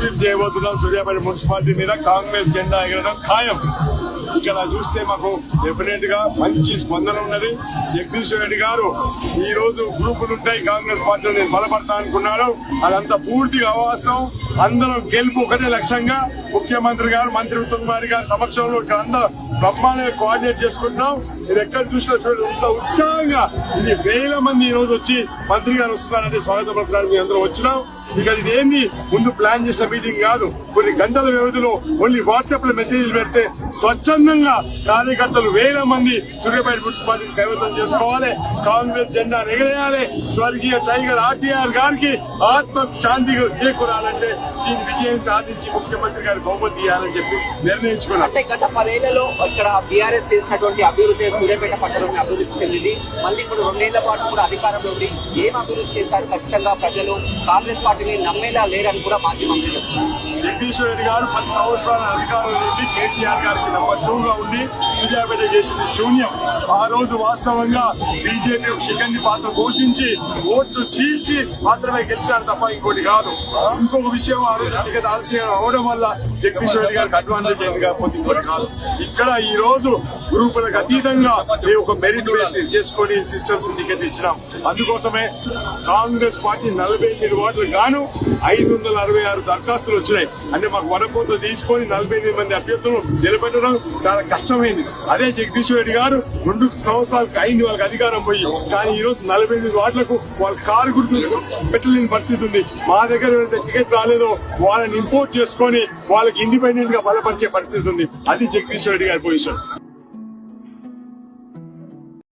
Fulfil చేయబోతున్నాం. Suryapet municipality మీద కాంగ్రెస్ జెండా ఎగరడం ఖాయం. ఇక్కడ చూస్తే మాకు డెఫినెట్ గా మంచి స్పందన ఉన్నది. జగదీశ్వర్ రెడ్డి గారు ఈ రోజు గ్రూపులు ఉంటాయి కాంగ్రెస్ పార్టీలో నేను బలపడతా అనుకున్నాడు, అదంతా పూర్తిగా అవాస్తవం. అందరం గెలుపు ఒకటే లక్ష్యంగా ముఖ్యమంత్రి గారు మంత్రి ఉత్తమ్ కుమార్ గారి సమక్షంలో ఇక్కడ అందరం బ్రహ్మాండంగా కోఆర్డినేట్ చేసుకుంటున్నాం. మీరు ఎక్కడ చూసినా చూడండి ఇంత ఉత్సాహంగా ఇది వేల మంది ఈ రోజు వచ్చి మంత్రి గారు వస్తున్నారంటే స్వాగతం పలకడానికి మీ అందరం వచ్చినాం. ఇక ఇదేంది ముందు ప్లాన్ చేసిన మీటింగ్ కాదు. కొన్ని గంటల వ్యవధిలో ఓన్లీ వాట్సాప్ లో మెసేజ్లు పెడితే స్వచ్ఛందంగా కార్యకర్తలు వేల మంది సూర్యాపేట మున్సిపాలిటీ కైవసం చేసుకోవాలి, కాంగ్రెస్ జెండా ఎగరేయాలి, స్వర్గీయ టైగర్ ఆర్టీఆర్ గారికి ఆత్మ శాంతి చేకూరాలంటే దీని విజయం సాధించి ముఖ్యమంత్రి గారి బహుమతి ఇవ్వాలని చెప్పి నిర్ణయించుకున్నాం. అంటే గత 10 ఏళ్లలో ఇక్కడ బీఆర్ఎస్ చేసినటువంటి అభివృద్ధి సూర్యాపేట పట్టణం అభివృద్ధి చెందింది. మళ్ళీ ఇప్పుడు 2 ఏళ్ల పాటు కూడా అధికారంలో ఉంది. ఏం అభివృద్ధి చేశారు? ఖచ్చితంగా ప్రజలు కాంగ్రెస్ పార్టీని నమ్మేలా లేరని కూడా మాజీ మంత్రి చెప్తున్నారు. జగదీశ్వర్ రెడ్డి గారు 10 సంవత్సరాల అధికారంలో ఉండి కేసీఆర్ గారికి నంబర్ 2 గా ఉండి సూర్యాపేట చేసింది శూన్యం. ఆ రోజు వాస్తవంగా బీజేపీ శిఖండి పాత్ర పోషించి ఓట్లు చీల్చి మాత్రమే గెలిచారు తప్ప ఇంకోటి కాదు. ఇంకొక విషయం ఆ రోజు టికెట్ ఆలస్యం అవడం వల్ల జగదీశ్వర్ రెడ్డి గారికి అడ్వాంటేజ్ అయింది కాకపోతే ఇంకోటి కాదు. ఇక్కడ ఈ రోజు గ్రూపులకు అతీతంగా మేము ఒక మెరిట్ బేస్ చేసుకుని సిస్టమ్స్ టికెట్ ఇచ్చినాం. అందుకోసమే కాంగ్రెస్ పార్టీ 48 వార్డులు గాను 566 దరఖాస్తులు వచ్చినాయి. అంటే మాకు వనపోత తీసుకొని 48 మంది అభ్యర్థులు నిలబెట్టడం చాలా కష్టమైంది. అదే జగదీశ్వర్ రెడ్డి గారు 2 సంవత్సరాలకు అయింది వాళ్ళకి అధికారం పోయి, కానీ ఈ రోజు 48 వార్డులకు వాళ్ళ కారు గుర్తు పెట్టలేని పరిస్థితి ఉంది. మా దగ్గర ఎవరైతే టికెట్ రాలేదో వాళ్ళని ఇంపోర్ట్ చేసుకొని వాళ్ళకి ఇండిపెండెంట్ గా బలపరిచే పరిస్థితి ఉంది. అది జగదీశ్వర్ రెడ్డి గారి పొజిషన్.